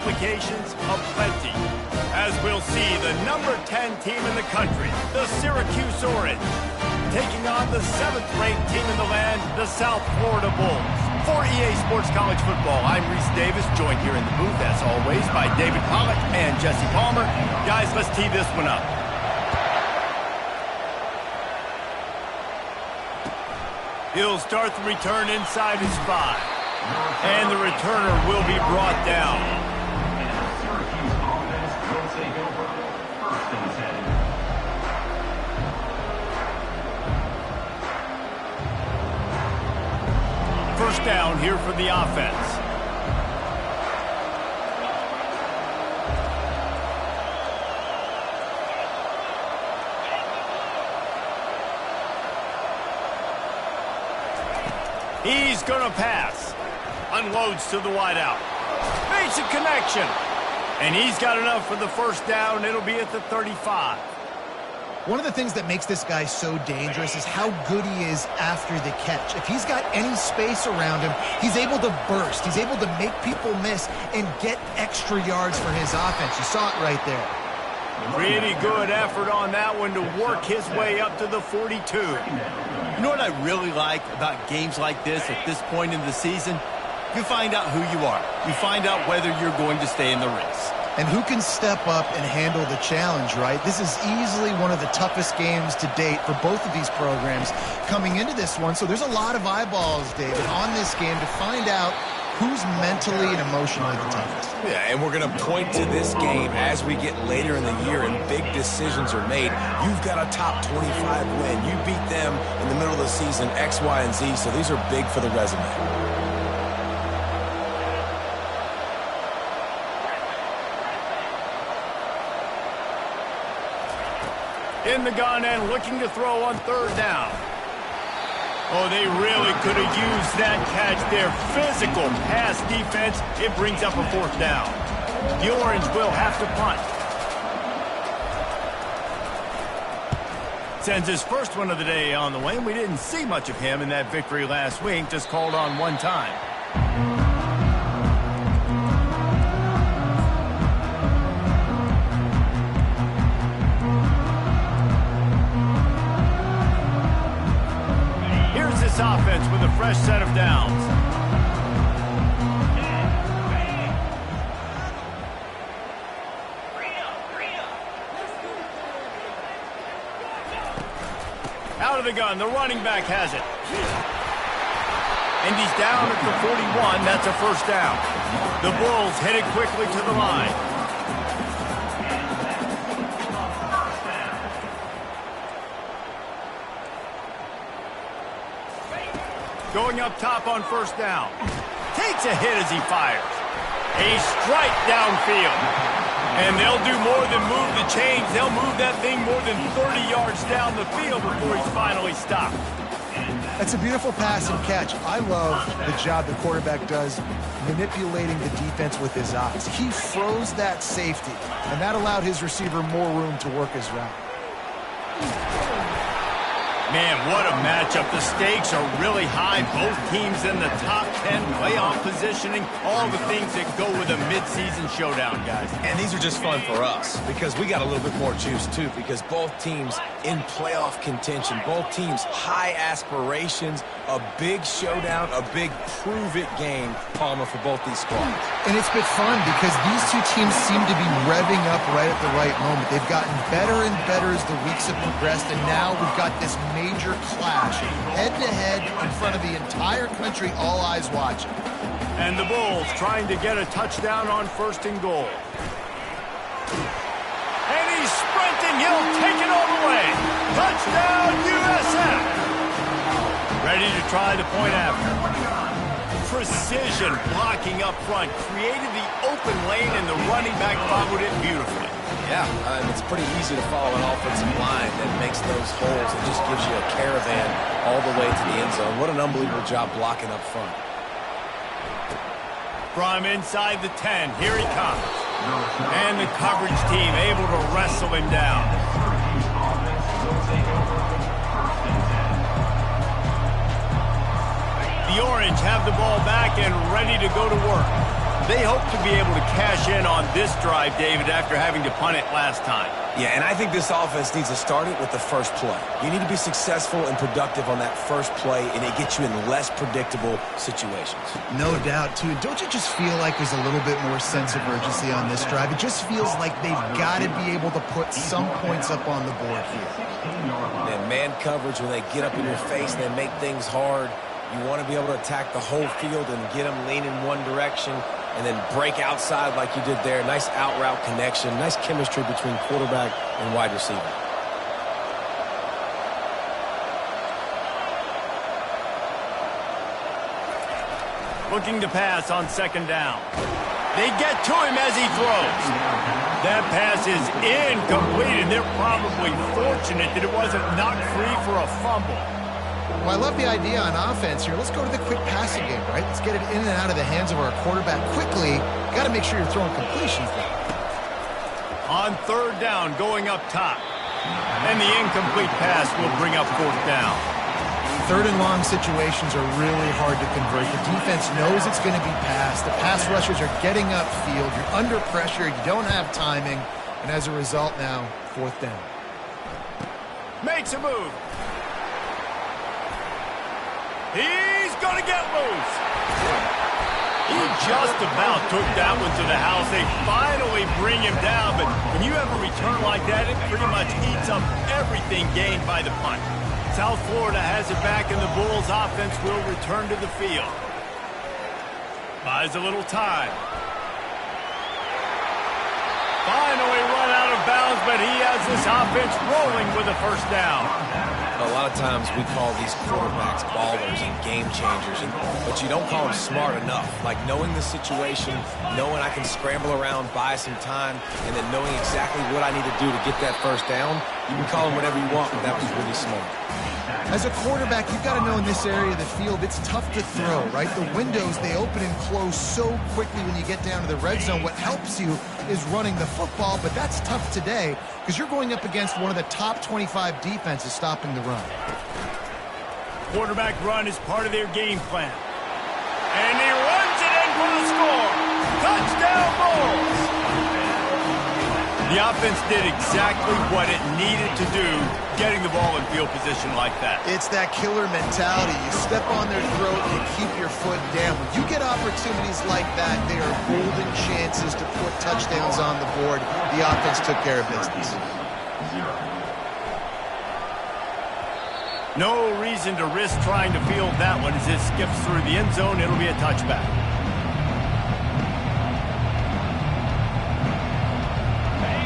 Applications aplenty, as we'll see the number 10 team in the country, the Syracuse Orange, taking on the 7th-ranked team in the land, the South Florida Bulls. For EA Sports College Football, I'm Reese Davis, joined here in the booth, as always, by David Pollock and Jesse Palmer. Guys, let's tee this one up. He'll start the return inside his 5. And the returner will be brought down. First down here for the offense. He's going to pass. Unloads to the wideout. Makes a connection. And he's got enough for the first down. It'll be at the 35. One of the things that makes this guy so dangerous is how good he is after the catch. If he's got any space around him, he's able to burst. He's able to make people miss and get extra yards for his offense. You saw it right there. Pretty good effort on that one to work his way up to the 42. You know what I really like about games like this at this point in the season? You find out who you are. You find out whether you're going to stay in the race. And who can step up and handle the challenge, right? This is easily one of the toughest games to date for both of these programs coming into this one. So there's a lot of eyeballs, David, on this game to find out who's mentally and emotionally the toughest. Yeah, and we're going to point to this game as we get later in the year and big decisions are made. You've got a top 25 win. You beat them in the middle of the season, X, Y, and Z, so these are big for the resume. In the gun and looking to throw on third down. Oh, they really could have used that catch there. Physical pass defense. It brings up a fourth down. The Orange will have to punt. Sends his first one of the day on the way. We didn't see much of him in that victory last week. Just called on one time. Offense with a fresh set of downs. Out of the gun, the running back has it. And he's down at the 41. That's a first down. The Bulls headed quickly to the line. Going up top on first down. Takes a hit as he fires. A strike downfield. And they'll do more than move the chains. They'll move that thing more than 30 yards down the field before he's finally stopped. That's a beautiful pass and catch. I love the job the quarterback does manipulating the defense with his eyes. He froze that safety, and that allowed his receiver more room to work his route. Man, what a matchup. The stakes are really high. Both teams in the top 10 playoff positioning. All the things that go with a midseason showdown, guys. And these are just fun for us because we got a little bit more juice, too, because both teams in playoff contention, both teams high aspirations, a big showdown, a big prove-it game, Palmer, for both these squads. And it's been fun because these two teams seem to be revving up right at the right moment. They've gotten better and better as the weeks have progressed, and now we've got this major clash, head-to-head in front of the entire country, all eyes watching. And the Bulls trying to get a touchdown on first and goal. And he's sprinting. He'll take it all the way. Touchdown, USF. Ready to try the point after. Precision blocking up front. Created the open lane, and the running back followed it beautifully. Yeah, it's pretty easy to follow an offensive line that makes those holes. It just gives you a caravan all the way to the end zone. What an unbelievable job blocking up front. From inside the 10, here he comes. And the coverage team able to wrestle him down. The Orange have the ball back and ready to go to work. they hope to be able to cash in on this drive, David, after having to punt it last time. Yeah, and I think this offense needs to start it with the first play. You need to be successful and productive on that first play, and it gets you in less predictable situations. No doubt, too. Don't you just feel like there's a little bit more sense of urgency on this drive? It just feels like they've got to be able to put some points up on the board here. And man coverage, when they get up in your face and they make things hard, you want to be able to attack the whole field and get them leaning one direction and then break outside like you did there. Nice out route connection, nice chemistry between quarterback and wide receiver. Looking to pass on second down. They get to him as he throws. That pass is incomplete, and they're probably fortunate that it wasn't knocked free for a fumble. Well, I love the idea on offense here. Let's go to the quick passing game, right? Let's get it in and out of the hands of our quarterback quickly. Got to make sure you're throwing completions there. On third down, going up top. And the incomplete pass will bring up fourth down. Third and long situations are really hard to convert. The defense knows it's going to be passed. The pass rushers are getting upfield. You're under pressure. You don't have timing. And as a result now, fourth down. Makes a move. He's going to get loose. He just about took that one to the house. They finally bring him down, but when you have a return like that, it pretty much eats up everything gained by the punt. South Florida has it back, and the Bulls offense will return to the field. Buys a little time. Finally run out of bounds, but he has this offense rolling with a first down. A lot of times we call these quarterbacks ballers and game changers, but you don't call them smart enough. Like knowing the situation, knowing I can scramble around, buy some time, and then knowing exactly what I need to do to get that first down. You can call them whatever you want, but that was really smart. As a quarterback, you've got to know in this area of the field, it's tough to throw, right? The windows, they open and close so quickly when you get down to the red zone. What helps you is running the football, but that's tough today because you're going up against one of the top 25 defenses stopping the run. Quarterback run is part of their game plan. And he runs it in for the score. Touchdown, Bulls! The offense did exactly what it needed to do, getting the ball in field position like that. It's that killer mentality. You step on their throat and you keep your foot down. When you get opportunities like that, they are golden chances to put touchdowns on the board. The offense took care of business. No reason to risk trying to field that one as it skips through the end zone. It'll be a touchback.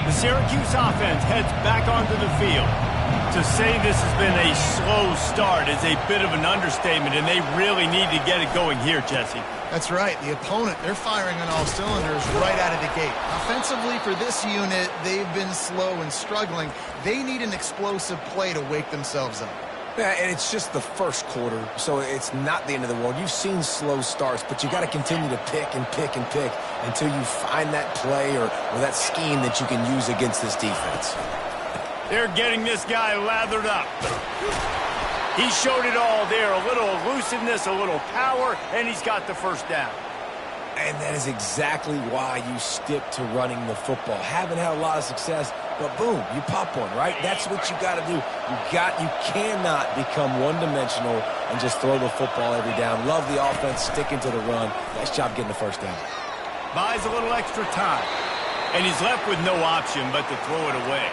The Syracuse offense heads back onto the field. To say this has been a slow start is a bit of an understatement, and they really need to get it going here, Jesse. That's right. The opponent, they're firing on all cylinders right out of the gate. Offensively, for this unit, they've been slow and struggling. They need an explosive play to wake themselves up. Yeah, and it's just the first quarter, so it's not the end of the world. You've seen slow starts, but you got to continue to pick and pick and pick until you find that play or that scheme that you can use against this defense. They're getting this guy lathered up. He showed it all there, a little elusiveness, a little power, and he's got the first down. And that is exactly why you stick to running the football. Haven't had a lot of success, but boom, you pop one, right? That's what you got to do. You cannot become one-dimensional and just throw the football every down. Love the offense, sticking to the run. Nice job getting the first down. Buys a little extra time, and he's left with no option but to throw it away.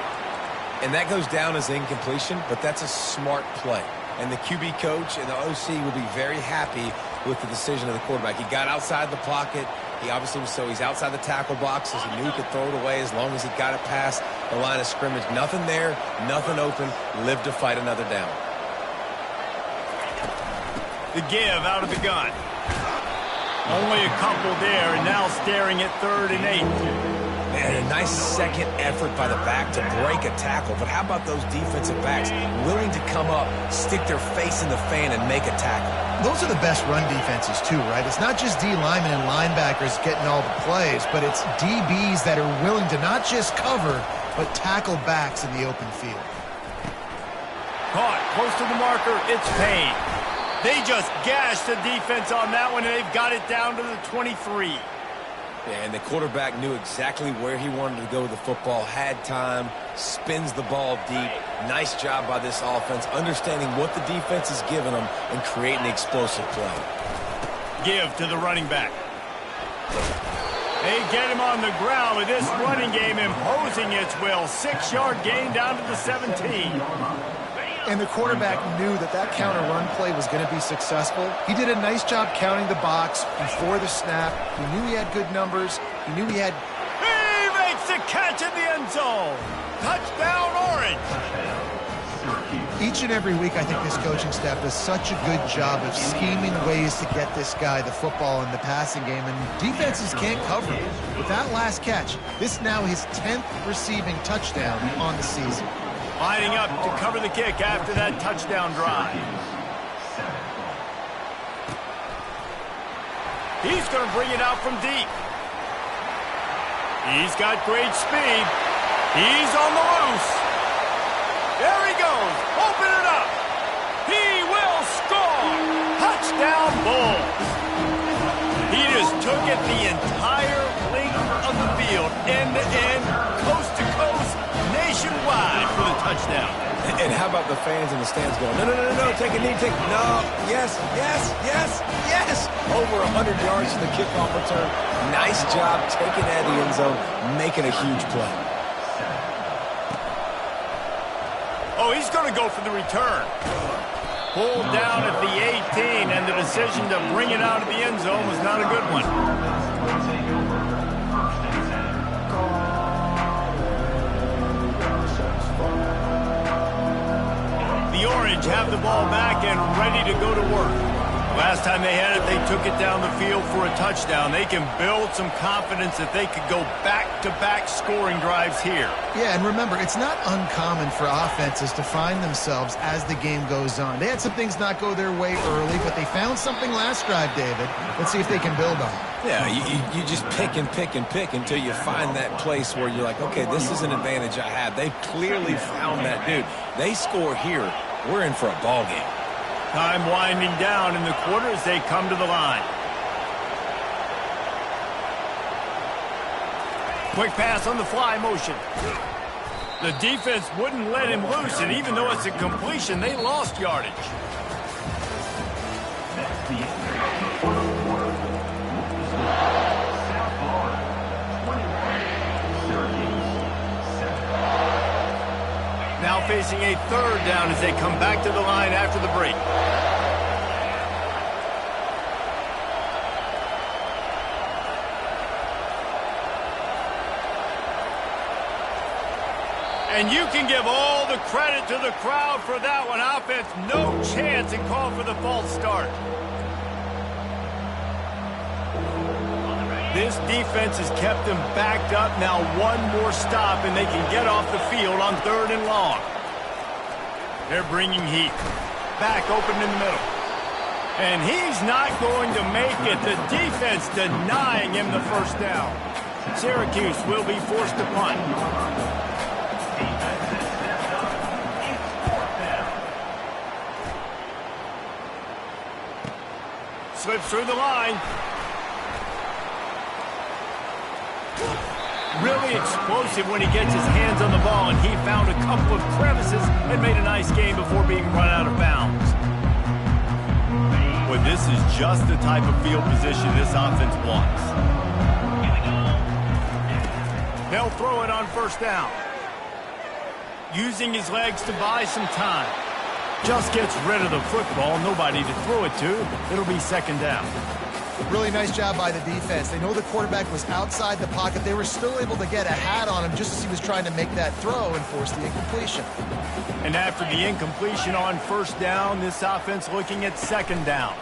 And that goes down as incompletion, but that's a smart play. And the QB coach and the OC will be very happy with the decision of the quarterback. He got outside the pocket. He obviously was, so he's outside the tackle box, as he knew he could throw it away as long as he got it past the line of scrimmage. Nothing there, nothing open. Live to fight another down. The give out of the gun. Only a couple there, and now staring at 3rd and 8. Man, a nice second effort by the back to break a tackle. But how about those defensive backs willing to come up, stick their face in the fan, and make a tackle? Those are the best run defenses, too, right? It's not just D linemen and linebackers getting all the plays, but it's DBs that are willing to not just cover, but tackle backs in the open field. Caught close to the marker. It's Payne. They just gashed the defense on that one, and they've got it down to the 23. And the quarterback knew exactly where he wanted to go with the football, had time, spins the ball deep. Nice job by this offense, understanding what the defense is giving them and creating the explosive play. Give to the running back. They get him on the ground with this running game imposing its will. 6-yard gain down to the 17. And the quarterback knew that that counter run play was going to be successful. He did a nice job counting the box before the snap. He knew he had good numbers. He knew he had... He makes the catch in the end zone. Touchdown, Orange. Each and every week, I think this coaching staff does such a good job of scheming ways to get this guy the football in the passing game, and defenses can't cover him. With that last catch, this now his 10th receiving touchdown on the season. Lining up to cover the kick after that touchdown drive. He's going to bring it out from deep. He's got great speed. He's on the loose. There he goes. Open it up. He will score. Touchdown, Bulls. He just took it the entire length of the field, end to end, coast to coast, nationwide for the touchdown. And how about the fans in the stands going, no, no, no, no, take a knee, take, no, yes, yes, yes, yes. Over 100 yards to the kickoff return. Nice job taking that in the end zone, making a huge play. Oh, he's going to go for the return. Pulled down at the 18, and the decision to bring it out of the end zone was not a good one. The Orange have the ball back and ready to go to work. Last time they had it, they took it down the field for a touchdown. They can build some confidence that they could go back-to-back scoring drives here. Yeah, and remember, it's not uncommon for offenses to find themselves as the game goes on. They had some things not go their way early, but they found something last drive, David. Let's see if they can build on it. Yeah, you just pick and pick and pick until you find that place where you're like, okay, this is an advantage I have. They clearly found that dude. They score here, we're in for a ball game. Time winding down in the quarter as they come to the line. Quick pass on the fly motion. The defense wouldn't let him loose, and even though it's a completion, they lost yardage. Now facing a third down as they come back to the line after the break. And you can give all the credit to the crowd for that one. Offense, no chance, and call for the false start. This defense has kept them backed up. Now one more stop, and they can get off the field on 3rd and long. They're bringing heat. Back open in the middle. And he's not going to make it. The defense denying him the first down. Syracuse will be forced to punt. Slips through the line. Really explosive when he gets his hands on the ball, and he found a couple of crevices and made a nice game before being run out of bounds. Boy, this is just the type of field position this offense wants. They'll throw it on 1st down. Using his legs to buy some time. Just gets rid of the football, nobody to throw it to. It'll be 2nd down. Really nice job by the defense. They know the quarterback was outside the pocket. They were still able to get a hat on him just as he was trying to make that throw and force the incompletion. And after the incompletion on 1st down, this offense looking at 2nd down.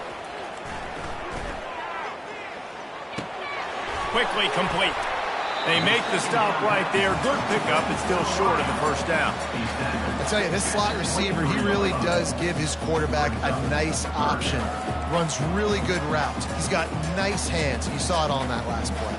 Quickly complete. They make the stop right there. Good pickup, but still short of the 1st down. I tell you, this slot receiver, he really does give his quarterback a nice option. Runs really good routes. He's got nice hands. You saw it on that last play.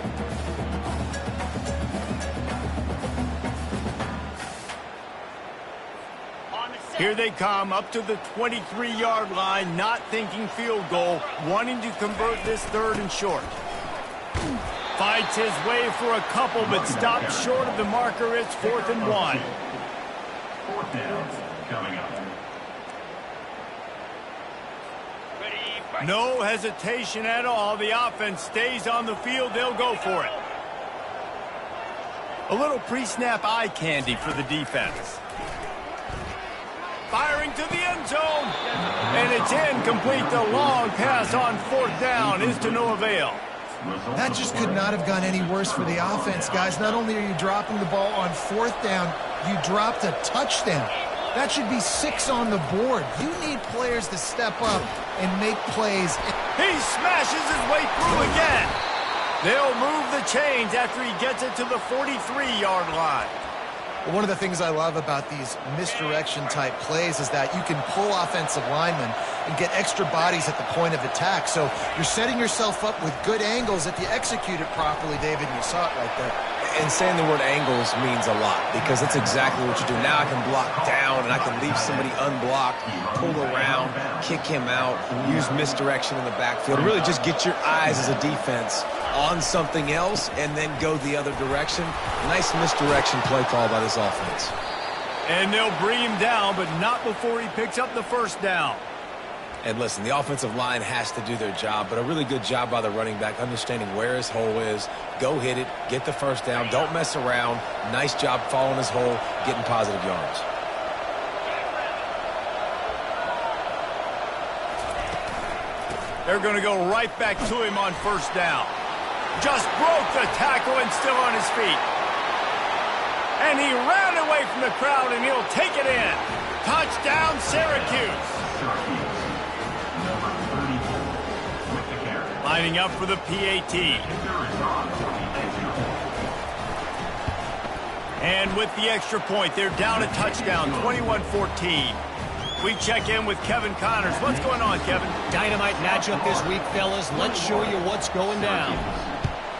Here they come up to the 23-yard line, not thinking field goal, wanting to convert this 3rd and short. Fights his way for a couple, but stopped short of the marker. It's 4th and 1. 4th down coming up. No hesitation at all. The offense stays on the field. They'll go for it. A little pre-snap eye candy for the defense. Firing to the end zone. And it's incomplete. The long pass on 4th down is to no avail. That just could not have gone any worse for the offense, guys. Not only are you dropping the ball on 4th down, you dropped a touchdown. That should be 6 on the board. You need players to step up and make plays. He smashes his way through again. They'll move the chains after he gets it to the 43-yard line. One of the things I love about these misdirection-type plays is that you can pull offensive linemen and get extra bodies at the point of attack. So you're setting yourself up with good angles if you execute it properly, David, and you saw it right there. And saying the word angles means a lot because that's exactly what you do. Now I can block down and I can leave somebody unblocked, pull around, kick him out, use misdirection in the backfield. Really just get your eyes as a defense on something else and then go the other direction. Nice misdirection play call by this offense. And they'll bring him down, but not before he picks up the 1st down. And listen, the offensive line has to do their job, but a really good job by the running back, understanding where his hole is. Go hit it, get the 1st down, don't mess around. Nice job following his hole, getting positive yards. They're going to go right back to him on 1st down. Just broke the tackle and still on his feet. And he ran away from the crowd, and he'll take it in. Touchdown, Syracuse. Lining up for the PAT. And with the extra point, they're down a touchdown, 21-14. We check in with Kevin Connors. What's going on, Kevin? Dynamite matchup this week, fellas. Let's show you what's going down.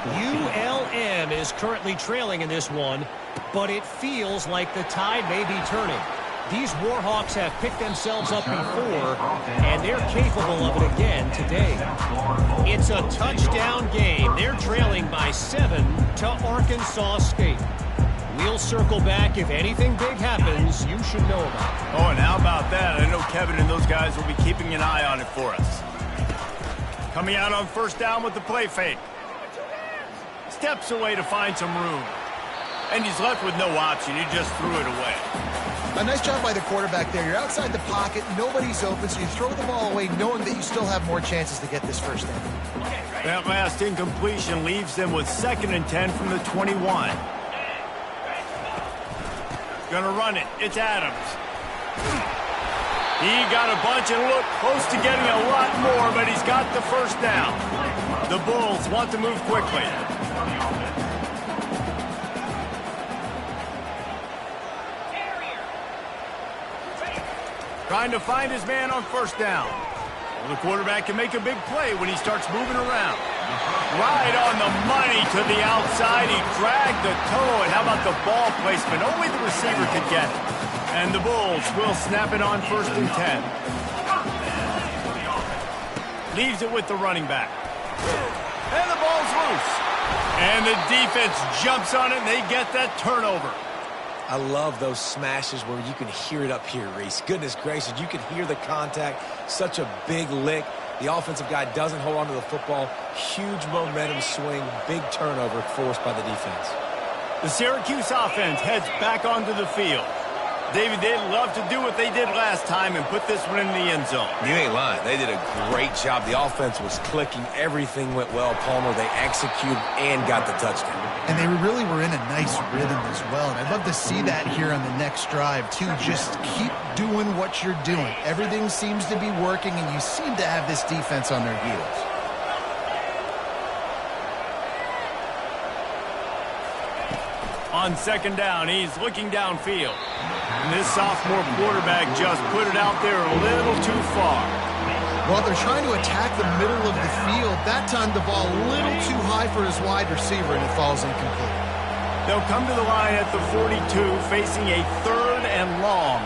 ULM is currently trailing in this one, but it feels like the tide may be turning. These Warhawks have picked themselves up before, and they're capable of it again today. It's a touchdown game. They're trailing by 7 to Arkansas State. We'll circle back if anything big happens you should know about. Oh, and how about that? I know Kevin and those guys will be keeping an eye on it for us. Coming out on 1st down with the play fake. Steps away to find some room. And he's left with no option. He just threw it away. A nice job by the quarterback there. You're outside the pocket, nobody's open, so you throw the ball away knowing that you still have more chances to get this 1st down. That last incompletion leaves them with 2nd and 10 from the 21. Gonna run it. It's Adams. He got a bunch and looked close to getting a lot more, but he's got the 1st down. The Bulls want to move quickly. Trying to find his man on 1st down. Well, the quarterback can make a big play when he starts moving around. Right on the money to the outside. He dragged the toe, and how about the ball placement? Only the receiver could get it. And the Bulls will snap it on 1st and 10. Leaves it with the running back. And the ball's loose. And the defense jumps on it, and they get that turnover. I love those smashes where you can hear it up here, Reese. Goodness gracious, you can hear the contact. Such a big lick. The offensive guy doesn't hold on to the football. Huge momentum swing, big turnover forced by the defense. The Syracuse offense heads back onto the field. David, they'd love to do what they did last time and put this one in the end zone. You ain't lying. They did a great job. The offense was clicking. Everything went well. Palmer, they executed and got the touchdown. And they really were in a nice rhythm as well. And I'd love to see that here on the next drive, too. Just keep doing what you're doing. Everything seems to be working, and you seem to have this defense on their heels. On 2nd down, he's looking downfield. And this sophomore quarterback just put it out there a little too far. Well, they're trying to attack the middle of the field. That time the ball a little too high for his wide receiver, and it falls incomplete. They'll come to the line at the 42, facing a 3rd and long.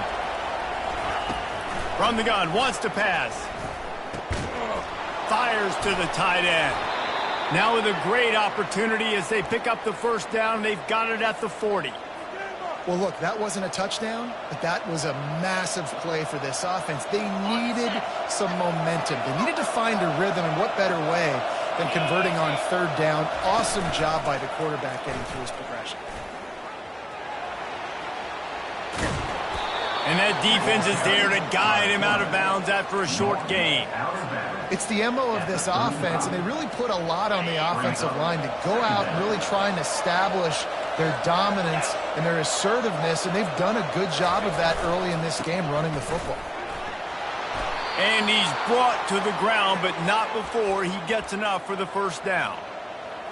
From the gun, wants to pass. Fires to the tight end. Now with a great opportunity as they pick up the first down. They've got it at the 40. Well, look, that wasn't a touchdown, but that was a massive play for this offense. They needed some momentum. They needed to find a rhythm, and what better way than converting on third down. Awesome job by the quarterback getting through his progression. And that defense is there to guide him out of bounds after a short gain. It's the MO of this offense, and they really put a lot on the offensive line to go out and really try and establish their dominance and their assertiveness, and they've done a good job of that early in this game running the football. And he's brought to the ground, but not before he gets enough for the first down.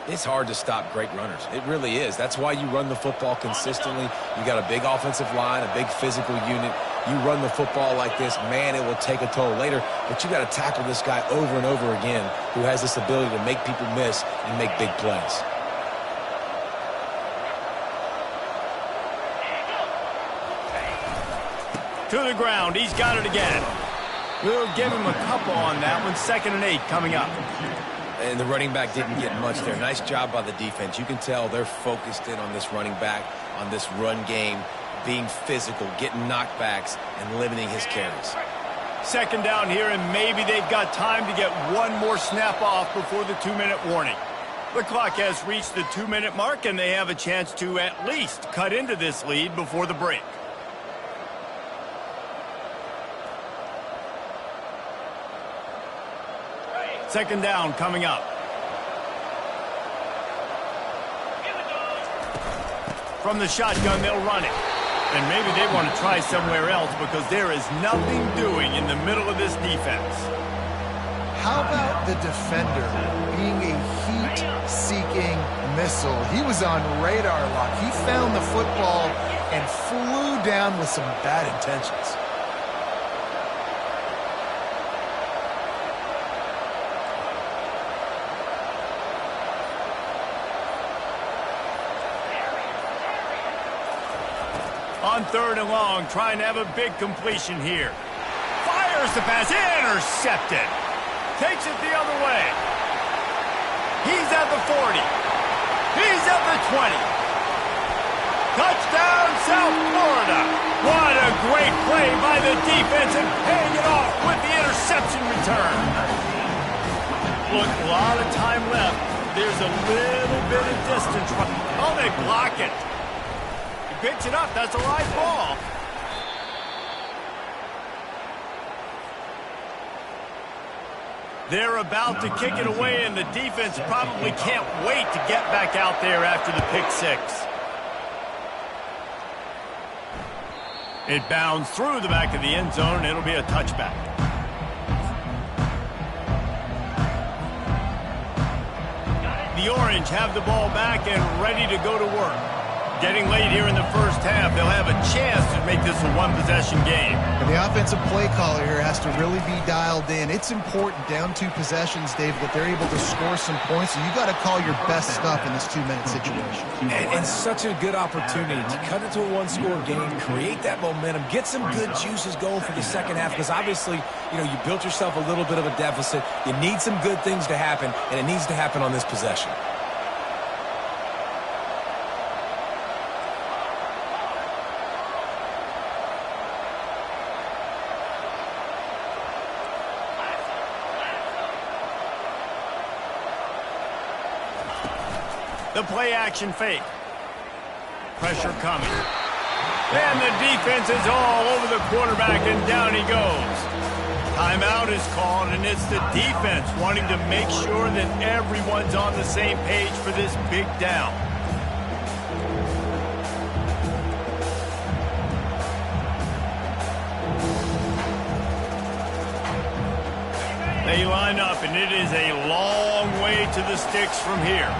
It's hard to stop great runners. It really is. That's why you run the football consistently. You got a big offensive line, a big physical unit. You run the football like this, man, it will take a toll later. But you got to tackle this guy over and over again who has this ability to make people miss and make big plays. To the ground. He's got it again. We'll give him a couple on that one. 2nd and 8 coming up. And the running back didn't get much there. Nice job by the defense. You can tell they're focused in on this running back, on this run game, being physical, getting knockbacks, and limiting his carries. 2nd down here, and maybe they've got time to get one more snap off before the 2-minute warning. The clock has reached the 2-minute mark, and they have a chance to at least cut into this lead before the break. Second down coming up. From the shotgun, they'll run it. And maybe they want to try somewhere else because there is nothing doing in the middle of this defense. How about the defender being a heat-seeking missile? He was on radar lock. He found the football and flew down with some bad intentions. On 3rd and long, trying to have a big completion here. Fires the pass, intercepted. Takes it the other way. He's at the 40. He's at the 20. Touchdown, South Florida. What a great play by the defense and paying it off with the interception return. Look, a lot of time left. There's a little bit of distance. Oh, they block it. Picks it up. That's a live ball. They're about to kick it away, and the defense probably can't wait to get back out there after the pick six. It bounds through the back of the end zone, and it'll be a touchback. The Orange have the ball back and ready to go to work. Getting late here in the first half, they'll have a chance to make this a one-possession game. And the offensive play caller here has to really be dialed in. It's important down 2 possessions, Dave, that they're able to score some points. So you got to call your best stuff in this 2-minute situation. And such a good opportunity to cut it to a one-score game, create that momentum, get some good juices going for the second half. Because obviously, you built yourself a little bit of a deficit. You need some good things to happen, and it needs to happen on this possession. The play-action fake. Pressure coming. And the defense is all over the quarterback, and down he goes. Timeout is called, and it's the defense wanting to make sure that everyone's on the same page for this big down. They line up, and it is a long way to the sticks from here.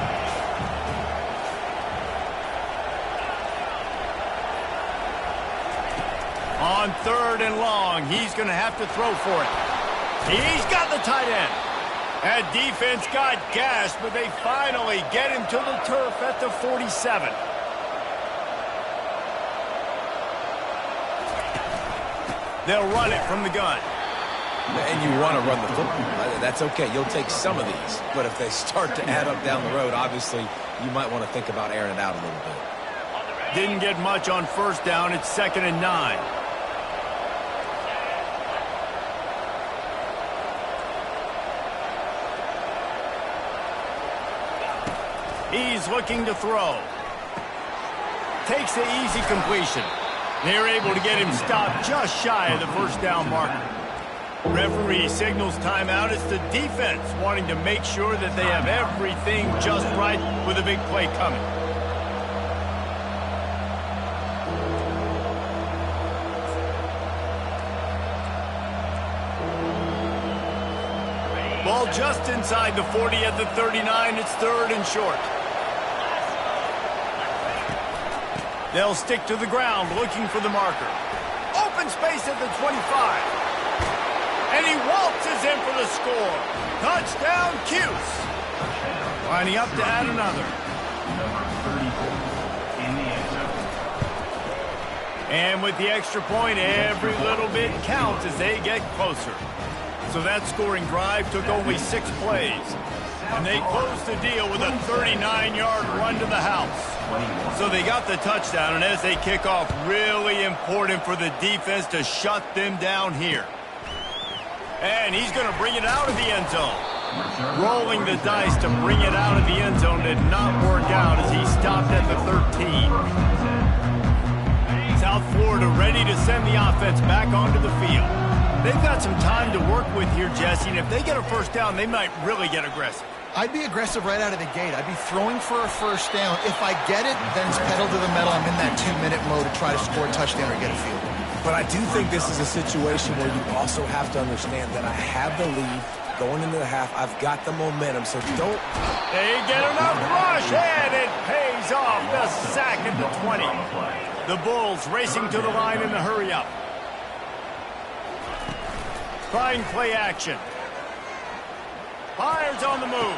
On 3rd and long, he's going to have to throw for it. He's got the tight end. That defense got gashed, but they finally get him to the turf at the 47. They'll run it from the gun. And you want to run the football. That's okay. You'll take some of these. But if they start to add up down the road, obviously, you might want to think about airing it out a little bit. Didn't get much on first down. It's 2nd and 9. He's looking to throw. Takes the easy completion. They're able to get him stopped just shy of the first down marker. Referee signals timeout. It's the defense wanting to make sure that they have everything just right with a big play coming. Ball just inside the 40 at the 39. It's 3rd and short. They'll stick to the ground looking for the marker. Open space at the 25. And he waltzes in for the score. Touchdown, Cuse. Lining up to add another. And with the extra point, every little bit counts as they get closer. So that scoring drive took only 6 plays. And they closed the deal with a 39-yard run to the house. So they got the touchdown, and as they kick off, really important for the defense to shut them down here. And he's going to bring it out of the end zone. Rolling the dice to bring it out of the end zone did not work out as he stopped at the 13. South Florida ready to send the offense back onto the field. They've got some time to work with here, Jesse, and if they get a first down, they might really get aggressive. I'd be aggressive right out of the gate. I'd be throwing for a first down. If I get it, then it's pedal to the metal. I'm in that 2-minute mode to try to score a touchdown or get a field goal. But I do think this is a situation where you also have to understand that I have the lead going into the half. I've got the momentum, so don't... They get enough rush, and it pays off. The sack at the 20. The Bulls racing to the line in the hurry-up. Fine play action. Fires on the move.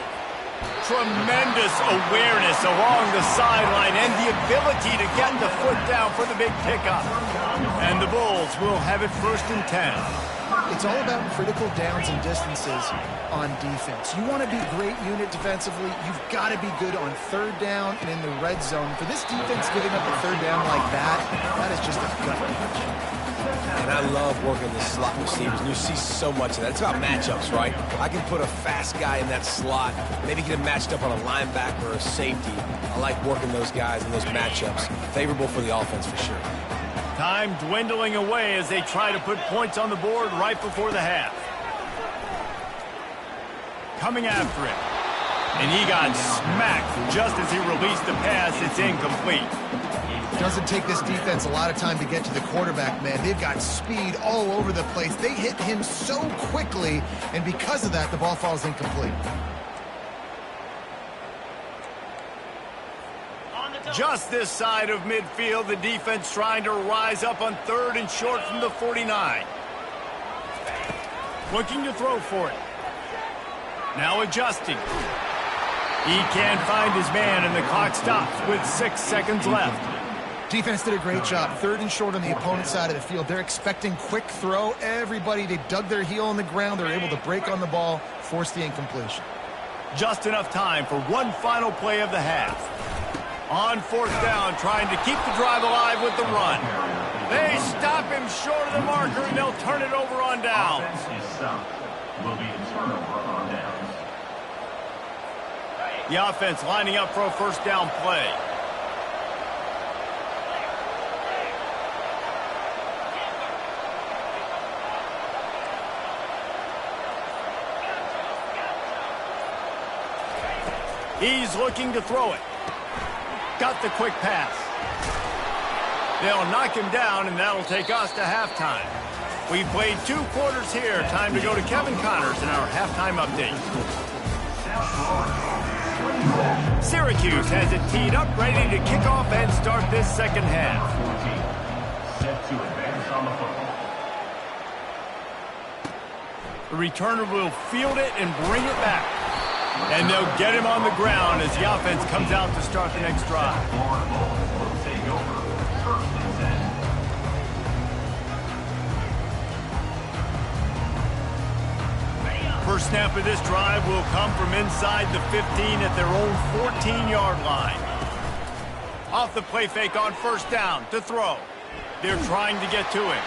Tremendous awareness along the sideline and the ability to get the foot down for the big pickup. And the Bulls will have it 1st and 10. It's all about critical downs and distances on defense. You want to be a great unit defensively. You've got to be good on 3rd down and in the red zone. For this defense giving up a 3rd down like that is just a gut punch. And I love working the slot receivers, and you see so much of that. It's about matchups, right? I can put a fast guy in that slot, maybe get him matched up on a linebacker or a safety. I like working those guys in those matchups. Favorable for the offense for sure. Time dwindling away as they try to put points on the board right before the half. Coming after him. And he got smacked just as he released the pass. It's incomplete. Doesn't take this defense a lot of time to get to the quarterback, man. They've got speed all over the place. They hit him so quickly, and because of that, the ball falls incomplete. Just this side of midfield, the defense trying to rise up on 3rd and short from the 49. Looking to throw for it. Now adjusting. He can't find his man, and the clock stops with 6 seconds left. Defense did a great job. 3rd and short on the opponent's side of the field. They're expecting quick throw. Everybody, they dug their heel on the ground. They're able to break on the ball, force the incompletion. Just enough time for one final play of the half. On 4th down, trying to keep the drive alive with the run. They stop him short of the marker, and they'll turn it over on downs. Will be a turnover on downs. The offense lining up for a first down play. He's looking to throw it. Got the quick pass. They'll knock him down, and that'll take us to halftime. We've played 2 quarters here. Time to go to Kevin Connors in our halftime update. Syracuse has it teed up, ready to kick off and start this second half. Set to advance on the football. The returner will field it and bring it back. And they'll get him on the ground as the offense comes out to start the next drive. Florida Bulls will take over 1st and 10. First snap of this drive will come from inside the 15 at their own 14-yard line. Off the play fake on first down to throw. They're trying to get to him.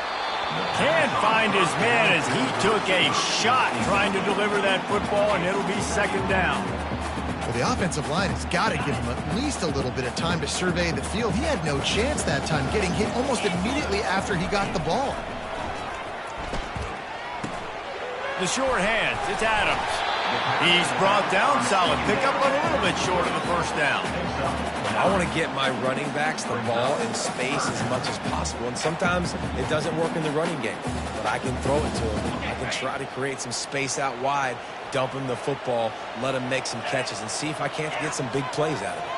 Can't find his man as he took a shot trying to deliver that football, and it'll be second down. Well, the offensive line has got to give him at least a little bit of time to survey the field. He had no chance that time, getting hit almost immediately after he got the ball. The short hands, it's Adams. He's brought down, solid pickup, but a little bit short of the first down. I want to get my running backs the ball in space as much as possible, and sometimes it doesn't work in the running game, but I can throw it to him. I can try to create some space out wide, dump him the football, let him make some catches, and see if I can't get some big plays out of it.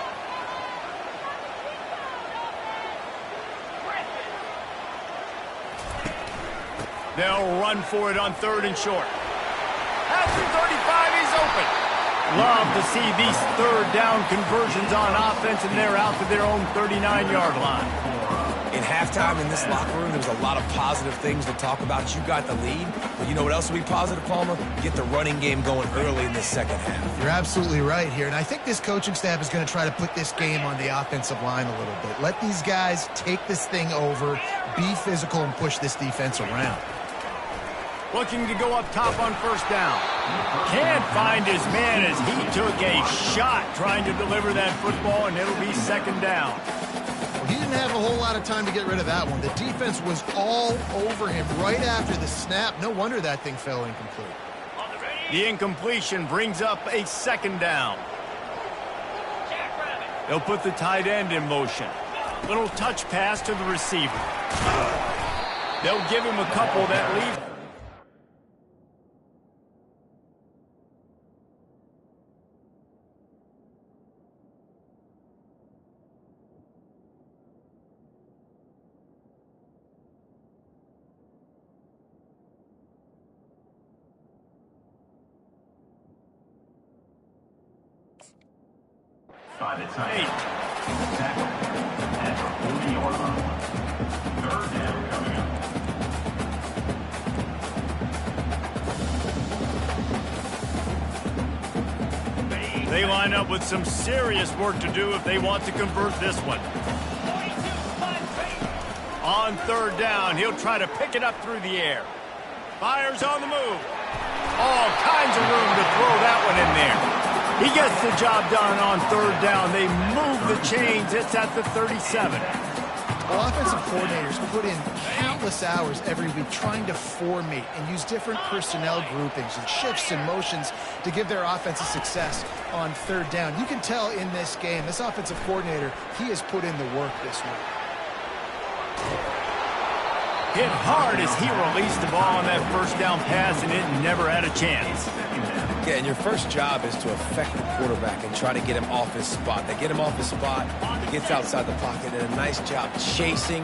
They'll run for it on third and short. At the 35, he's open. Love to see these third down conversions on offense, and they're out to their own 39-yard line. In halftime in this locker room, there was a lot of positive things to talk about. You got the lead, but you know what else will be positive, Palmer? Get the running game going early in this second half. You're absolutely right here, and I think this coaching staff is going to try to put this game on the offensive line a little bit. Let these guys take this thing over, be physical, and push this defense around. Looking to go up top on first down. Can't find his man as he took a shot trying to deliver that football, and it'll be second down. Well, he didn't have a whole lot of time to get rid of that one. The defense was all over him right after the snap. No wonder that thing fell incomplete. The incompletion brings up a second down. They'll put the tight end in motion. Little touch pass to the receiver. They'll give him a couple that leave. By the time. Tackle at the 40-yard line. Third down coming up. They line up with some serious work to do if they want to convert this one. On third down, he'll try to pick it up through the air. Fires on the move. All kinds of room to throw that one in there. He gets the job done on third down. They move the chains. It's at the 37. Well, offensive coordinators put in countless hours every week trying to formate and use different personnel groupings and shifts and motions to give their offensive success on third down. You can tell in this game, this offensive coordinator, he has put in the work this week. Hit hard as he released the ball on that first down pass, and it never had a chance. Yeah, and your first job is to affect the quarterback and try to get him off his spot. They get him off his spot, he gets outside the pocket, and a nice job chasing,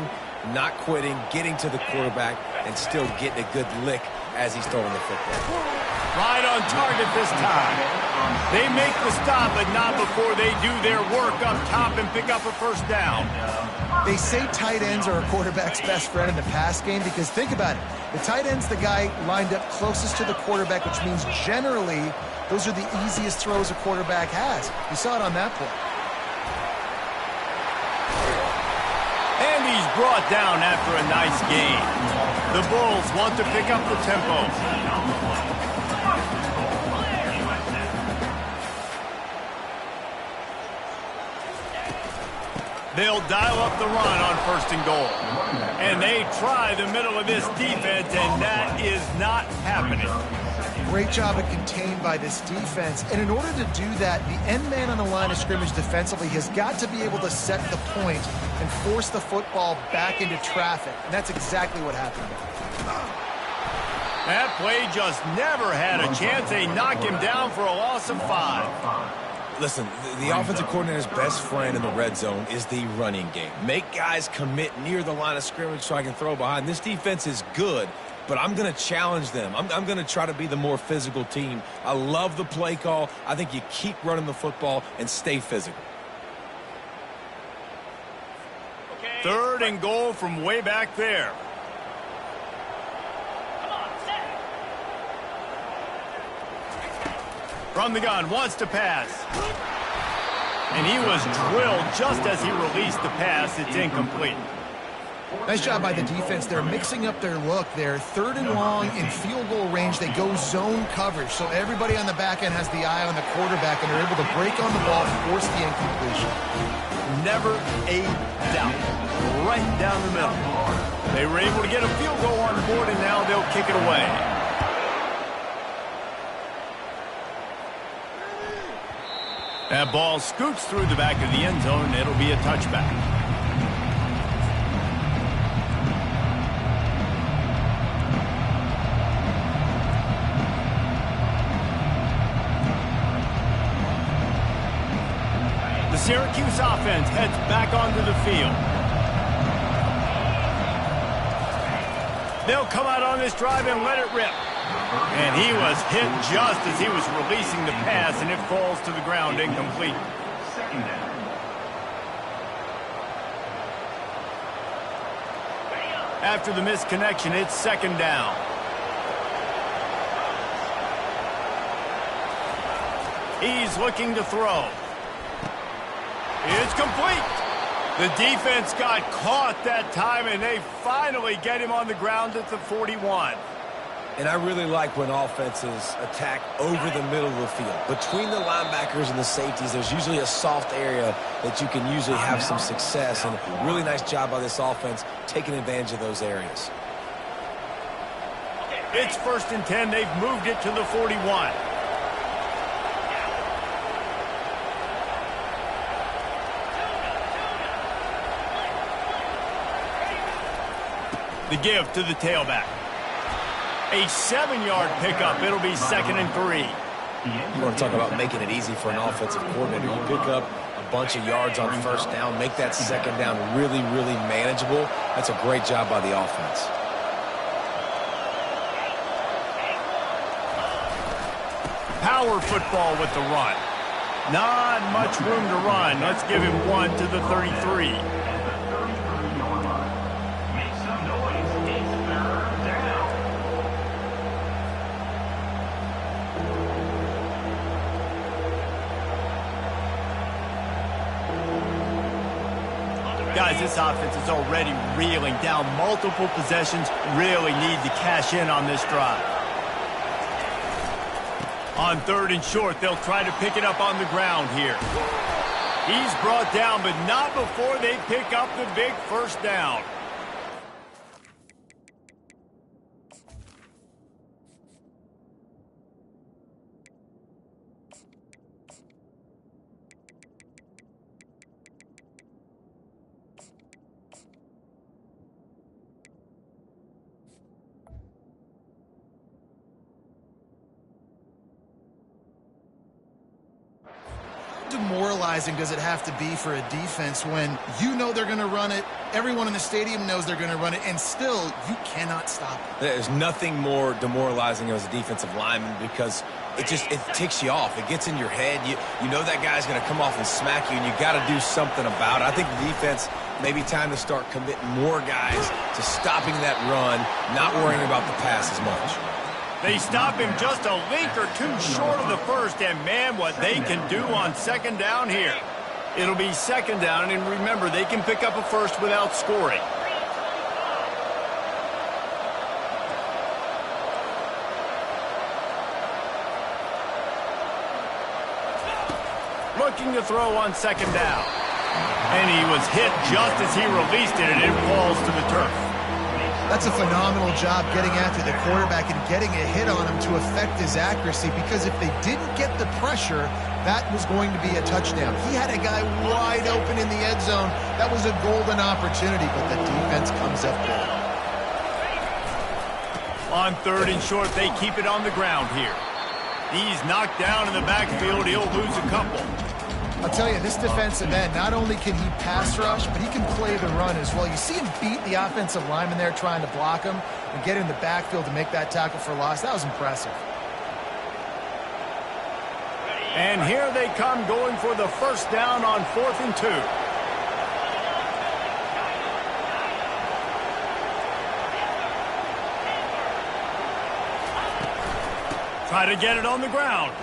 not quitting, getting to the quarterback, and still getting a good lick as he's throwing the football. Right on target this time. They make the stop, but not before they do their work up top and pick up a first down. They say tight ends are a quarterback's best friend in the pass game because think about it. The tight end's the guy lined up closest to the quarterback, which means generally those are the easiest throws a quarterback has. You saw it on that play. And he's brought down after a nice gain. The Bulls want to pick up the tempo. They'll dial up the run on first and goal. And they try the middle of this defense, and that is not happening. Great job of contained by this defense. And in order to do that, the end man on the line of scrimmage defensively has got to be able to set the point and force the football back into traffic. And that's exactly what happened. That play just never had a chance. They knock him down for a loss of 5. Listen, the offensive coordinator's best friend in the red zone is the running game. Make guys commit near the line of scrimmage so I can throw behind. This defense is good, but I'm going to challenge them. I'm going to try to be the more physical team. I love the play call. I think you keep running the football and stay physical. Third and goal from way back there. From the gun, wants to pass. And he was drilled just as he released the pass. It's incomplete. Nice job by the defense. They're mixing up their look. They're 3rd and long in field goal range. They go zone coverage. So everybody on the back end has the eye on the quarterback, and they're able to break on the ball and force the incompletion. Never a doubt. Right down the middle. They were able to get a field goal on board, and now they'll kick it away. That ball scoots through the back of the end zone, and it'll be a touchback. The Syracuse offense heads back onto the field. They'll come out on this drive and let it rip. And he was hit just as he was releasing the pass, and it falls to the ground incomplete. After the misconnection, it's 2nd down. He's looking to throw. It's complete. The defense got caught that time, and they finally get him on the ground at the 41. And I really like when offenses attack over the middle of the field. Between the linebackers and the safeties, there's usually a soft area that you can usually have some success. And really nice job by this offense taking advantage of those areas. It's 1st and 10. They've moved it to the 41. The give to the tailback. A 7-yard pickup. It'll be 2nd and 3. You want to talk about making it easy for an offensive coordinator. You pick up a bunch of yards on 1st down, make that 2nd down really, really manageable. That's a great job by the offense. Power football with the run. Not much room to run. Let's give him 1 to the 33. Guys, this offense is already reeling down multiple possessions. Really need to cash in on this drive. On 3rd and short, they'll try to pick it up on the ground here. He's brought down, but not before they pick up the big 1st down. Demoralizing does it have to be for a defense when you know they're going to run it, everyone in the stadium knows they're going to run it, and still you cannot stop it? There's nothing more demoralizing as a defensive lineman because it ticks you off. It gets in your head. You know that guy's going to come off and smack you, and you got to do something about it. I think the defense maybe time to start committing more guys to stopping that run, not worrying about the pass as much. They stop him just a link or two short of the 1st, and man, what they can do on 2nd down here. It'll be 2nd down, and remember, they can pick up a 1st without scoring. Looking to throw on 2nd down. And he was hit just as he released it, and it falls to the turf. That's a phenomenal job getting after the quarterback and getting a hit on him to affect his accuracy, because if they didn't get the pressure, that was going to be a touchdown. He had a guy wide open in the end zone. That was a golden opportunity, but the defense comes up big. On 3rd and short, they keep it on the ground here. He's knocked down in the backfield. He'll lose a couple. I'll tell you, this defensive end, not only can he pass rush, but he can play the run as well. You see him beat the offensive lineman there trying to block him and get in the backfield to make that tackle for loss. That was impressive. And here they come, going for the 1st down on 4th and 2. Try to get it on the ground.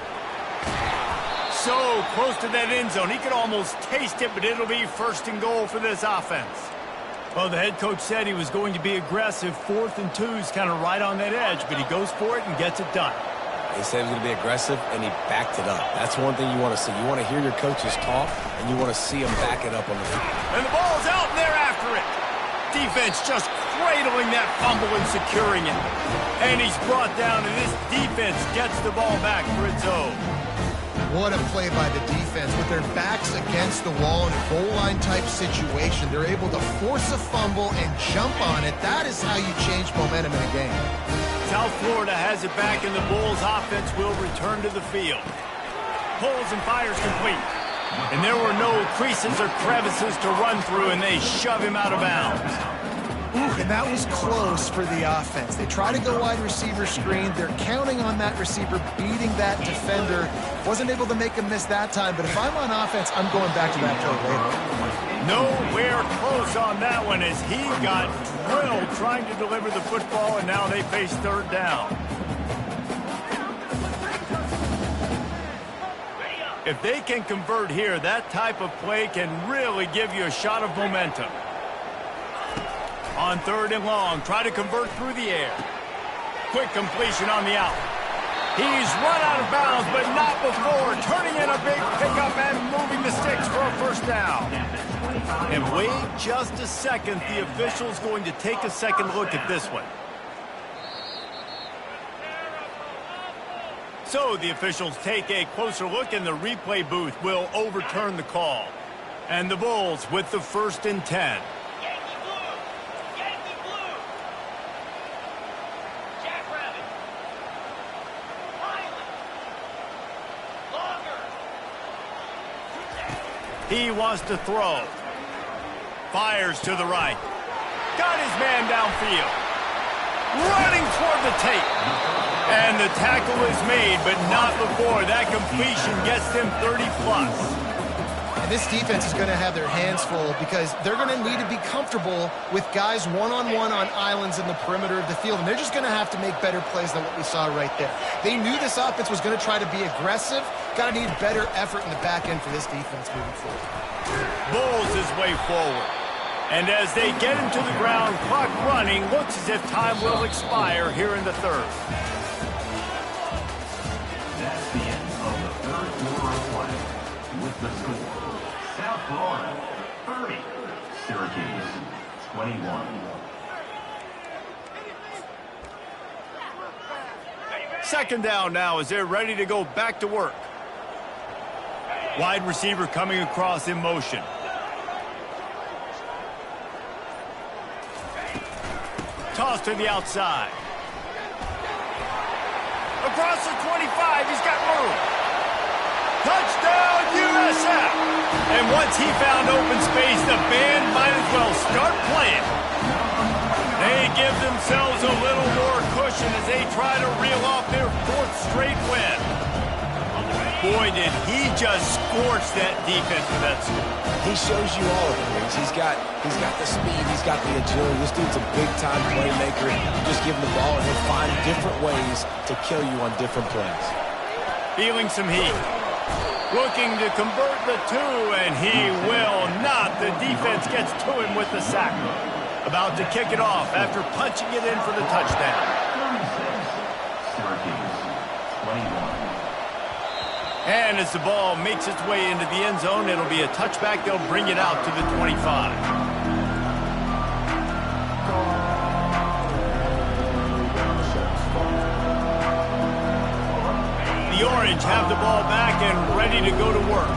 So close to that end zone. He could almost taste it, but it'll be 1st and goal for this offense. Well, the head coach said he was going to be aggressive. 4th and 2 is kind of right on that edge, but he goes for it and gets it done. He said he was going to be aggressive, and he backed it up. That's one thing you want to see. You want to hear your coaches talk, and you want to see them back it up on the field. And the ball's out, and they're after it. Defense just cradling that fumble and securing it. And he's brought down, and this defense gets the ball back for its own. What a play by the defense. With their backs against the wall in a goal line type situation, they're able to force a fumble and jump on it. That is how you change momentum in a game. South Florida has it back, and the Bulls offense will return to the field. Pulls and fires complete. And there were no creases or crevices to run through, and they shove him out of bounds. Ooh, and that was close for the offense. They try to go wide receiver screen. They're counting on that receiver beating that defender. Wasn't able to make him miss that time, but if I'm on offense, I'm going back to that play later. Nowhere close on that one as he got drilled trying to deliver the football, and now they face 3rd down. If they can convert here, that type of play can really give you a shot of momentum. On 3rd and long, try to convert through the air. Quick completion on the out. He's run out of bounds, but not before. Turning in a big pickup and moving the sticks for a 1st down. And wait just a second. The official's going to take a second look at this one. So the officials take a closer look, and the replay booth will overturn the call. And the Bulls with the 1st and 10. He wants to throw. Fires to the right. Got his man downfield. Running toward the tape. And the tackle is made, but not before. That completion gets them 30-plus. And this defense is going to have their hands full because they're going to need to be comfortable with guys one-on-one on islands in the perimeter of the field. And they're just going to have to make better plays than what we saw right there. They knew this offense was going to try to be aggressive. Got to need better effort in the back end for this defense moving forward. Bulls his way forward. And as they get him to the ground, clock running, looks as if time will expire here in the 3rd. That's the end of the 3rd quarter of play. With the score, South Florida 30, Syracuse 21. Second down now as they're ready to go back to work. Wide receiver coming across in motion. Toss to the outside. Across the 25, he's got room. Touchdown, USF! And once he found open space, the band might as well start playing. They give themselves a little more cushion as they try to reel off their 4th straight win. Boy, did he just scorch that defense with that score. He shows you all of it, Riggs. He's got the speed, he's got the agility. This dude's a big-time playmaker. You just give him the ball, and he'll find different ways to kill you on different plays. Feeling some heat. Looking to convert the 2, and he will not. The defense gets to him with the sack. About to kick it off after punching it in for the touchdown. 36, Syracuse 21. And as the ball makes its way into the end zone, it'll be a touchback. They'll bring it out to the 25. The Orange have the ball back and ready to go to work.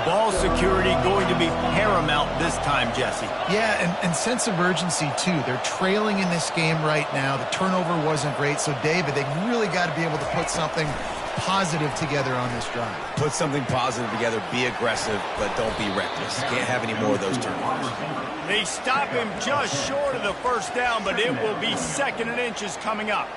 Ball security going to be paramount this time, Jesse. Yeah, and sense of urgency, too. They're trailing in this game right now. The turnover wasn't great. So, David, they really got to be able to put something positive together on this drive. Put something positive together, be aggressive, but don't be reckless. Can't have any more of those turnovers. They stop him just short of the 1st down, but it will be 2nd and inches coming up.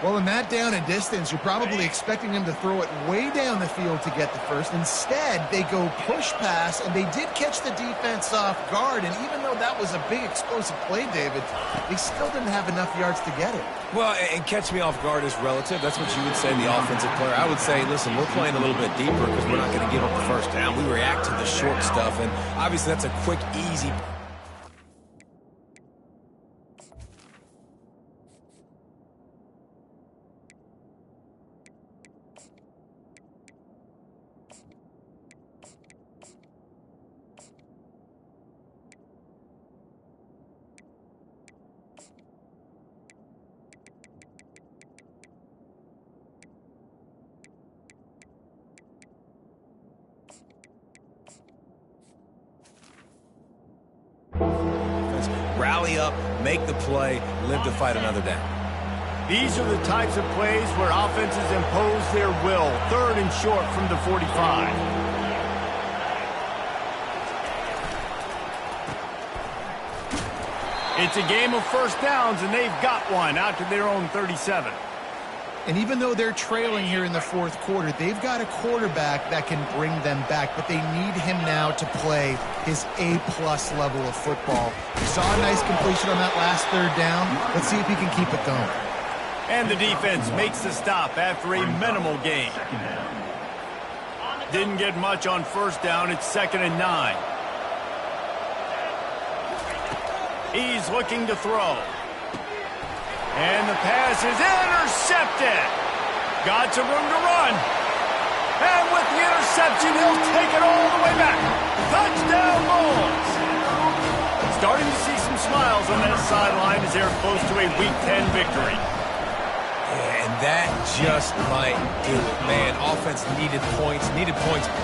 Well, in that down and distance, you're probably expecting him to throw it way down the field to get the first. Instead, they go push pass, and they did catch the defense off guard. And even though that was a big explosive play, David, they still didn't have enough yards to get it. Well, and catch me off guard is relative. That's what you would say, the offensive player. I would say, listen, we're playing a little bit deeper because we're not going to give up the first down. We react to the short stuff, and obviously that's a quick, easy. Rally up, make the play, live to fight another down. These are the types of plays where offenses impose their will. 3rd and short from the 45. It's a game of first downs, and they've got one out to their own 37. And even though they're trailing here in the fourth quarter, they've got a quarterback that can bring them back, but they need him now to play his A-plus level of football. We saw a nice completion on that last 3rd down. Let's see if he can keep it going. And the defense makes the stop after a minimal gain. Didn't get much on first down. It's 2nd and 9. He's looking to throw. And the pass is intercepted. Got some room to run. And with the interception, he'll take it all the way back. Touchdown, Bulls. Starting to see some smiles on that sideline as they're close to a Week 10 victory. And that just might do it. Man, offense needed points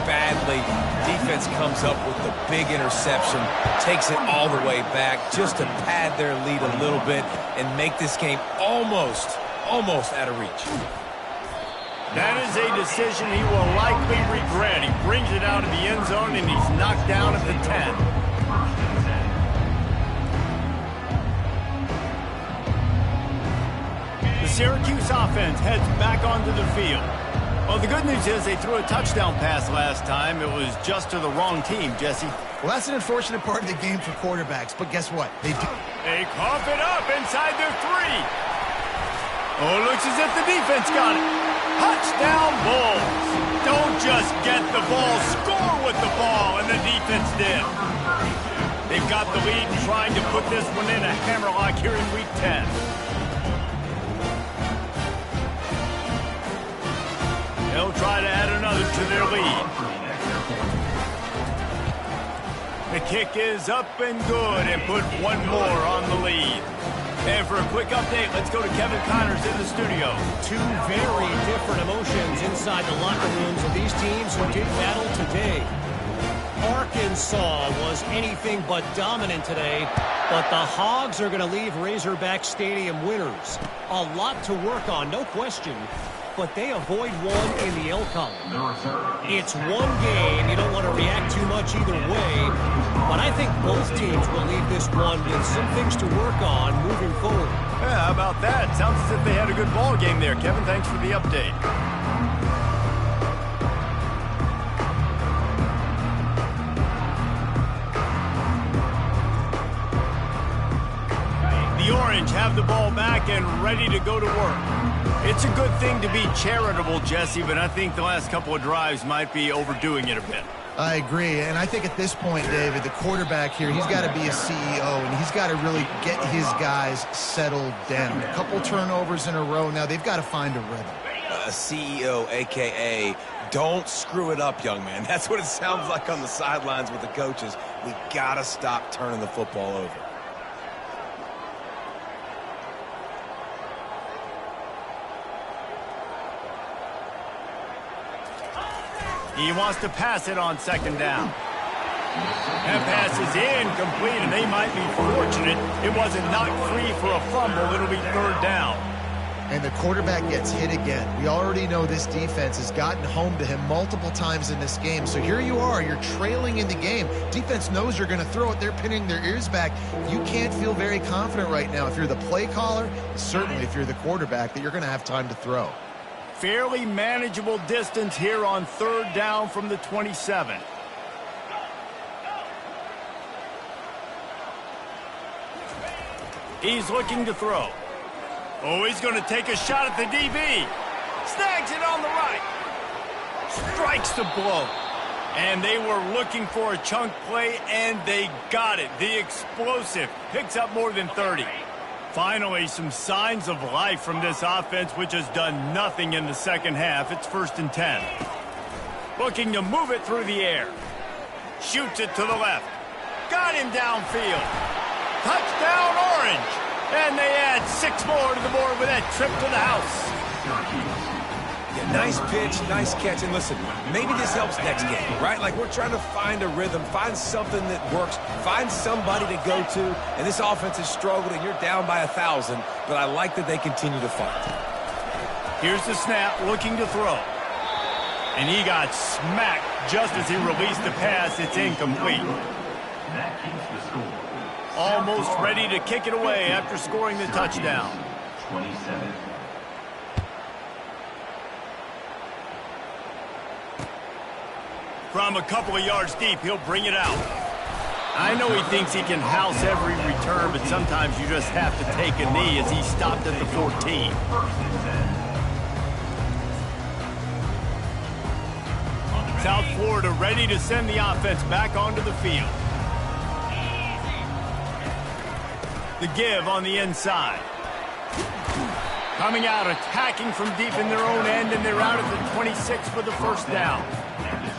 badly. Defense comes up with the big interception, takes it all the way back just to pad their lead a little bit and make this game almost out of reach. That is a decision he will likely regret. He brings it out of the end zone, and he's knocked down at the 10. Syracuse offense heads back onto the field. Well, the good news is they threw a touchdown pass last time. It was just to the wrong team, Jesse. Well, that's an unfortunate part of the game for quarterbacks, but guess what? They cough it up inside their 3. Oh, it looks as if the defense got it. Touchdown, Bulls. Don't just get the ball, score with the ball, and the defense did. They've got the lead, trying to put this one in a hammerlock here in Week 10. They'll try to add another to their lead. The kick is up and good and put one more on the lead. And for a quick update, let's go to Kevin Connors in the studio. 2 very different emotions inside the locker rooms of these teams who did battle today. Arkansas was anything but dominant today, but the Hogs are going to leave Razorback Stadium winners. A lot to work on, no question. But they avoid one in the L column. It's one game. You don't want to react too much either way. But I think both teams will leave this one with some things to work on moving forward. Yeah, how about that? Sounds as if they had a good ball game there. Kevin, thanks for the update. The Orange have the ball back and ready to go to work. It's a good thing to be charitable, Jesse, but I think the last couple of drives might be overdoing it a bit. I agree, and I think at this point, David, the quarterback here, he's got to be a CEO, and he's got to really get his guys settled down. A couple turnovers in a row now. They've got to find a rhythm. A CEO, a.k.a. don't screw it up, young man. That's what it sounds like on the sidelines with the coaches. We got to stop turning the football over. He wants to pass it on 2nd down. That pass is incomplete, and they might be fortunate it wasn't knocked free for a fumble. It'll be 3rd down. And the quarterback gets hit again. We already know this defense has gotten home to him multiple times in this game. So here you are, you're trailing in the game. Defense knows you're going to throw it. They're pinning their ears back. You can't feel very confident right now if you're the play caller, certainly if you're the quarterback, that you're going to have time to throw. Fairly manageable distance here on 3rd down from the 27. He's looking to throw. Oh, he's going to take a shot at the DB. Snags it on the right. Strikes the blow. And they were looking for a chunk play, and they got it. The explosive picks up more than 30. Finally, some signs of life from this offense, which has done nothing in the second half. It's 1st and 10. Looking to move it through the air. Shoots it to the left. Got him downfield. Touchdown, Orange. And they add 6 more to the board with that trip to the house. Yeah, nice pitch, nice catch. And listen, maybe this helps next game, right? Like we're trying to find a rhythm, find something that works, find somebody to go to. And this offense has struggled, and you're down by 1,000. But I like that they continue to fight. Here's the snap, looking to throw. And he got smacked just as he released the pass. It's incomplete. That keeps the score. Almost ready to kick it away after scoring the touchdown. 27. From a couple of yards deep, he'll bring it out. I know he thinks he can house every return, but sometimes you just have to take a knee as he stopped at the 14. South Florida ready to send the offense back onto the field. The give on the inside. Coming out, attacking from deep in their own end, and they're out at the 26 for the 1st down.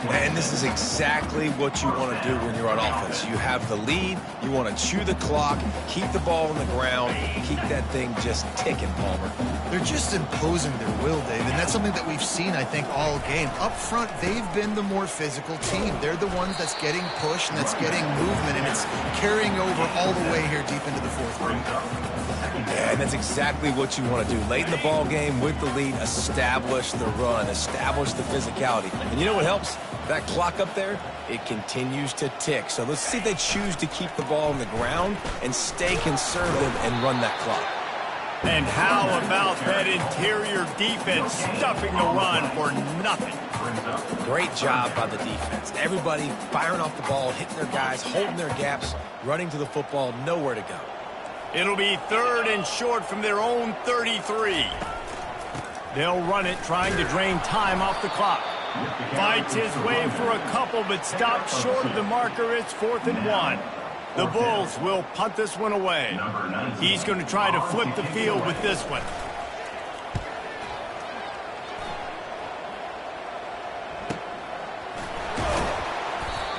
And this is exactly what you want to do when you're on offense. You have the lead, you want to chew the clock, keep the ball on the ground, keep that thing just ticking, Palmer. They're just imposing their will, Dave, and that's something that we've seen, I think, all game. Up front, they've been the more physical team. They're the ones that's getting pushed and that's getting movement, and it's carrying over all the way here deep into the 4th quarter. Yeah, and that's exactly what you want to do. Late in the ball game with the lead, establish the run, establish the physicality. And you know what helps? That clock up there, it continues to tick. So let's see if they choose to keep the ball on the ground and stay conservative and run that clock. And how about that interior defense stuffing the run for nothing? Great job by the defense. Everybody firing off the ball, hitting their guys, holding their gaps, running to the football, nowhere to go. It'll be 3rd and short from their own 33. They'll run it, trying to drain time off the clock. Fights his way for a couple, but stops short of the marker. It's 4th and 1. The Bulls will punt this one away. He's going to try to flip the field with this one.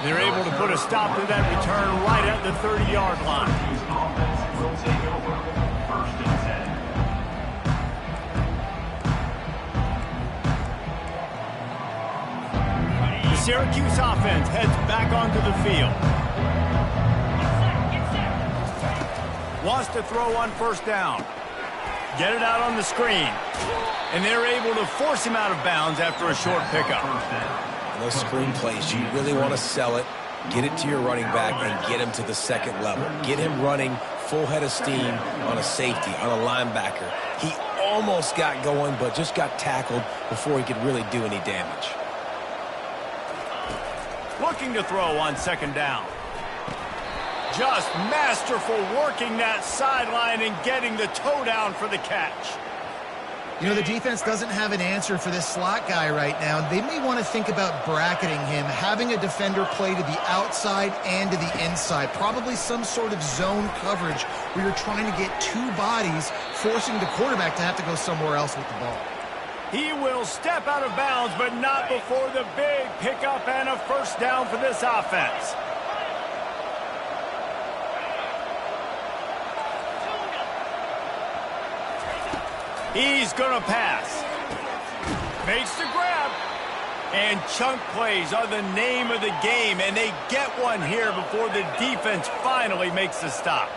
They're able to put a stop to that return right at the 30-yard line. Will take over. 1st and 10. The Syracuse offense heads back onto the field. Wants to throw on 1st down. Get it out on the screen. And they're able to force him out of bounds after a short pickup. Those screen plays, you really want to sell it, get it to your running back, and get him to the 2nd level. Get him running full head of steam on a safety, on a linebacker. He almost got going, but just got tackled before he could really do any damage. Looking to throw on 2nd down. Just masterful working that sideline and getting the toe down for the catch. You know, the defense doesn't have an answer for this slot guy right now. They may want to think about bracketing him, having a defender play to the outside and to the inside. Probably some sort of zone coverage where you're trying to get 2 bodies, forcing the quarterback to have to go somewhere else with the ball. He will step out of bounds, but not before the big pickup and a 1st down for this offense. He's going to pass. Makes the grab. And chunk plays are the name of the game, and they get one here before the defense finally makes the stop.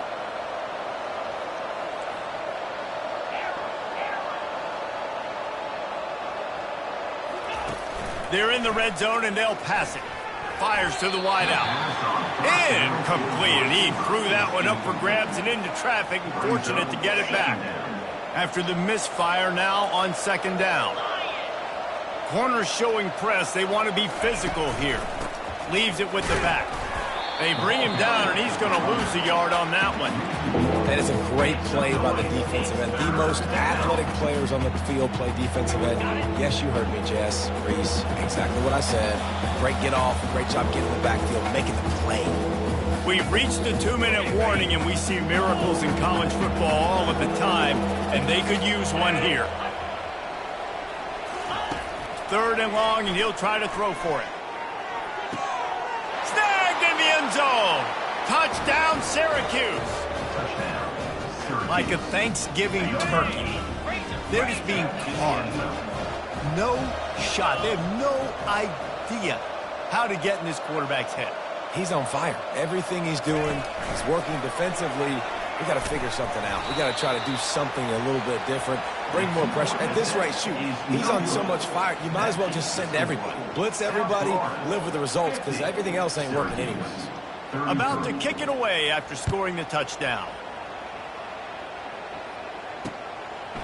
They're in the red zone, and they'll pass it. Fires to the wideout. Incomplete, and he threw that one up for grabs and into traffic, and fortunate to get it back. After the misfire, now on second down. Corners showing press. They want to be physical here. Leaves it with the back. They bring him down, and he's going to lose a yard on that one. That is a great play by the defensive end. The most athletic players on the field play defensive end. Yes, you heard me, Jess, Reese. Exactly what I said. Great get off. Great job getting in the backfield, making the play. We've reached the 2-minute warning, and we see miracles in college football all of the time, and they could use one here. 3rd and long, and he'll try to throw for it. Snagged in the end zone. Touchdown, Syracuse. Like a Thanksgiving turkey. They're just being carved. No shot. They have no idea how to get in this quarterback's head. He's on fire. Everything he's doing, he's working defensively. We got to figure something out. We got to try to do something a little bit different. Bring more pressure. At this rate, shoot, he's on so much fire. You might as well just send everybody. Blitz everybody, live with the results, because everything else ain't working anyways. About to kick it away after scoring the touchdown.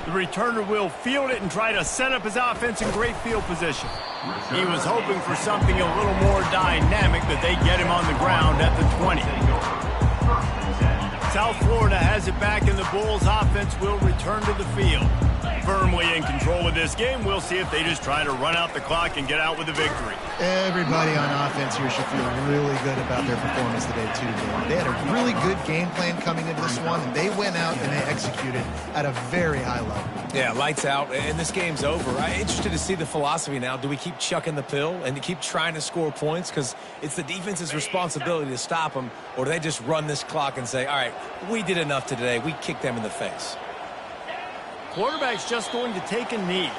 The returner will field it and try to set up his offense in great field position. He was hoping for something a little more dynamic, but they get him on the ground at the 20. South Florida has it back, and the Bulls offense will return to the field. Firmly in control of this game. We'll see if they just try to run out the clock and get out with a victory. Everybody on offense here should feel really good about their performance today, too, Dave. They had a really good game plan coming into this one, and they went out and they executed at a very high level. Yeah, lights out, and this game's over. I'm interested to see the philosophy now. Do we keep chucking the pill and to keep trying to score points? Because it's the defense's responsibility to stop them, or do they just run this clock and say, all right, we did enough today. We kicked them in the face. Quarterback's just going to take a knee.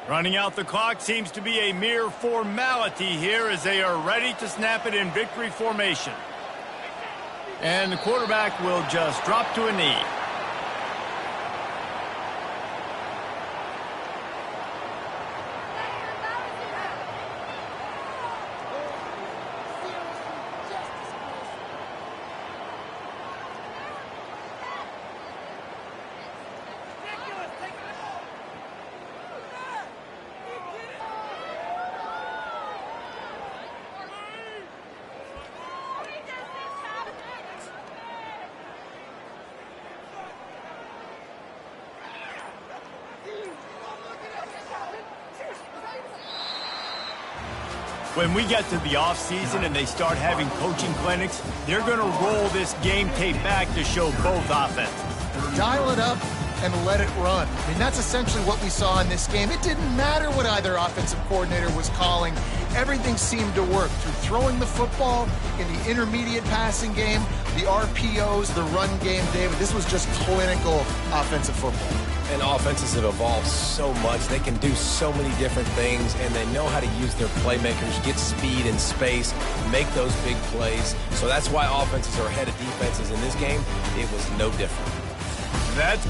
Running out the clock seems to be a mere formality here as they are ready to snap it in victory formation. And the quarterback will just drop to a knee. When we get to the offseason and they start having coaching clinics, they're going to roll this game tape back to show both offenses. Dial it up and let it run. I mean, that's essentially what we saw in this game. It didn't matter what either offensive coordinator was calling. Everything seemed to work through throwing the football in the intermediate passing game, the RPOs, the run game, David. This was just clinical offensive football. And offenses have evolved so much. They can do so many different things, and they know how to use their playmakers, get speed and space, make those big plays. So that's why offenses are ahead of defenses in this game. It was no different. That's